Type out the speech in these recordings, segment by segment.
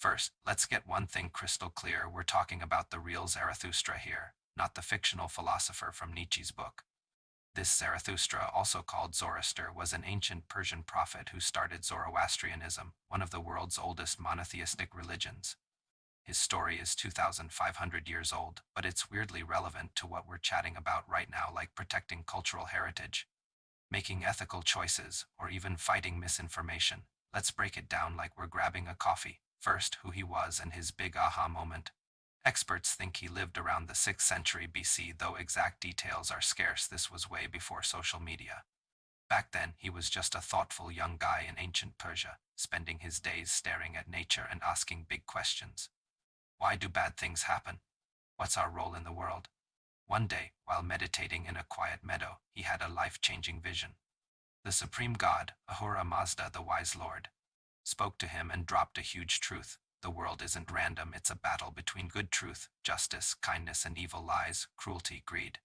First, let's get one thing crystal clear. We're talking about the real Zarathustra here, not the fictional philosopher from Nietzsche's book. This Zarathustra, also called Zoroaster, was an ancient Persian prophet who started Zoroastrianism, one of the world's oldest monotheistic religions. His story is 2,500 years old, but it's weirdly relevant to what we're chatting about right now, like protecting cultural heritage, making ethical choices, or even fighting misinformation. Let's break it down like we're grabbing a coffee. First, who he was and his big aha moment. Experts think he lived around the 6th century BC, though exact details are scarce. This was way before social media. Back then, he was just a thoughtful young guy in ancient Persia, spending his days staring at nature and asking big questions. Why do bad things happen? What's our role in the world? One day, while meditating in a quiet meadow, he had a life-changing vision. The supreme god, Ahura Mazda, the wise lord, spoke to him and dropped a huge truth. The world isn't random, it's a battle between good truth, justice, kindness, and evil, lies, cruelty, greed.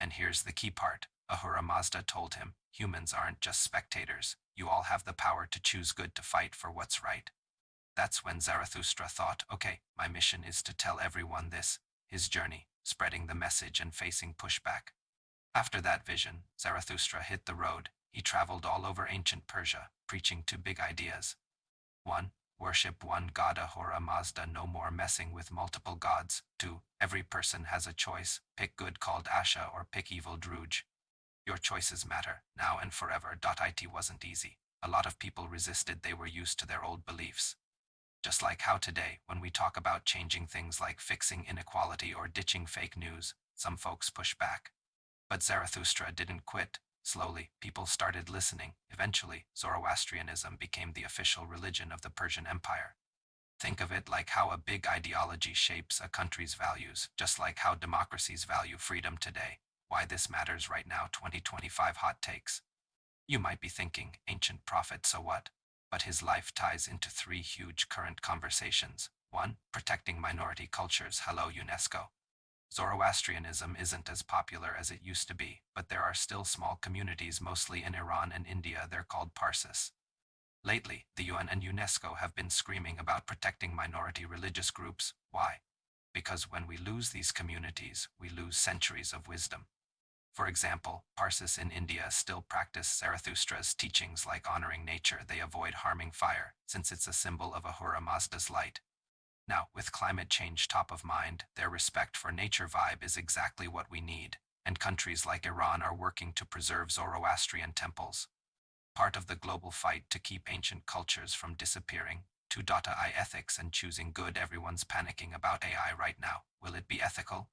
And here's the key part. Ahura Mazda told him, humans aren't just spectators. You all have the power to choose good, to fight for what's right. That's when Zarathustra thought, okay, my mission is to tell everyone this, his journey, spreading the message and facing pushback. After that vision, Zarathustra hit the road. He traveled all over ancient Persia, preaching two big ideas. 1. Worship one god, Ahura Mazda, no more messing with multiple gods. 2. Every person has a choice. Pick good, called Asha, or pick evil, Druj. Your choices matter, now and forever. It wasn't easy. A lot of people resisted. They were used to their old beliefs. Just like how today, when we talk about changing things like fixing inequality or ditching fake news, some folks push back. But Zarathustra didn't quit. Slowly, people started listening. Eventually, Zoroastrianism became the official religion of the Persian Empire. Think of it like how a big ideology shapes a country's values, just like how democracies value freedom today. Why this matters right now. 2025 hot takes. You might be thinking, ancient prophet, so what? But his life ties into three huge current conversations. 1. Protecting minority cultures. Hello, UNESCO. Zoroastrianism isn't as popular as it used to be, but there are still small communities, mostly in Iran and India. They're called Parsis. Lately, the UN and UNESCO have been screaming about protecting minority religious groups. Why? Because when we lose these communities, we lose centuries of wisdom. For example, Parsis in India still practice Zarathustra's teachings, like honoring nature. They avoid harming fire, since it's a symbol of Ahura Mazda's light. Now, with climate change top of mind, their respect for nature vibe is exactly what we need, and countries like Iran are working to preserve Zoroastrian temples. Part of the global fight to keep ancient cultures from disappearing. 2.I ethics and choosing good. Everyone's panicking about AI right now. Will it be ethical?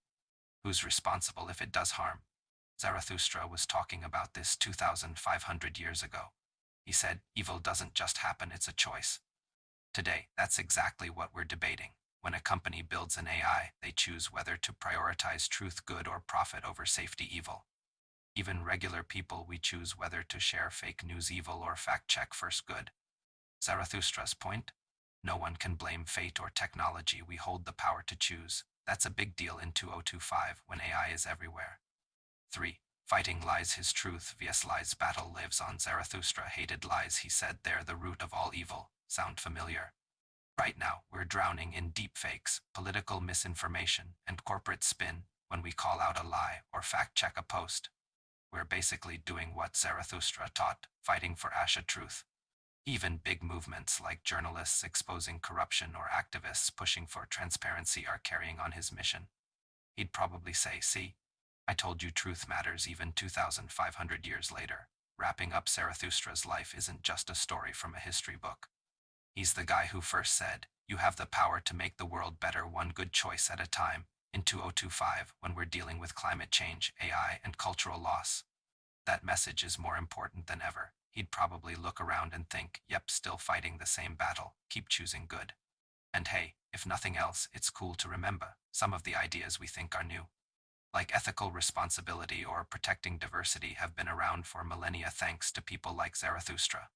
Who's responsible if it does harm? Zarathustra was talking about this 2,500 years ago. He said, evil doesn't just happen, it's a choice. Today, that's exactly what we're debating. When a company builds an AI, they choose whether to prioritize truth, good, or profit over safety, evil. Even regular people, we choose whether to share fake news, evil, or fact check first, good. Zarathustra's point? No one can blame fate or technology. We hold the power to choose. That's a big deal in 2025 when AI is everywhere. 3. Fighting lies. His truth vs lies battle lives on. Zarathustra hated lies. He said they're the root of all evil. Sound familiar? Right now, we're drowning in deepfakes, political misinformation, and corporate spin. When we call out a lie or fact-check a post, we're basically doing what Zarathustra taught, fighting for Asha truth. Even big movements like journalists exposing corruption or activists pushing for transparency are carrying on his mission. He'd probably say, see, I told you truth matters. Even 2,500 years later, wrapping up Zarathustra's life isn't just a story from a history book. He's the guy who first said, you have the power to make the world better, one good choice at a time. In 2025, when we're dealing with climate change, AI, and cultural loss, that message is more important than ever. He'd probably look around and think, yep, still fighting the same battle, keep choosing good. And hey, if nothing else, it's cool to remember some of the ideas we think are new, like ethical responsibility or protecting diversity, have been around for millennia thanks to people like Zarathustra.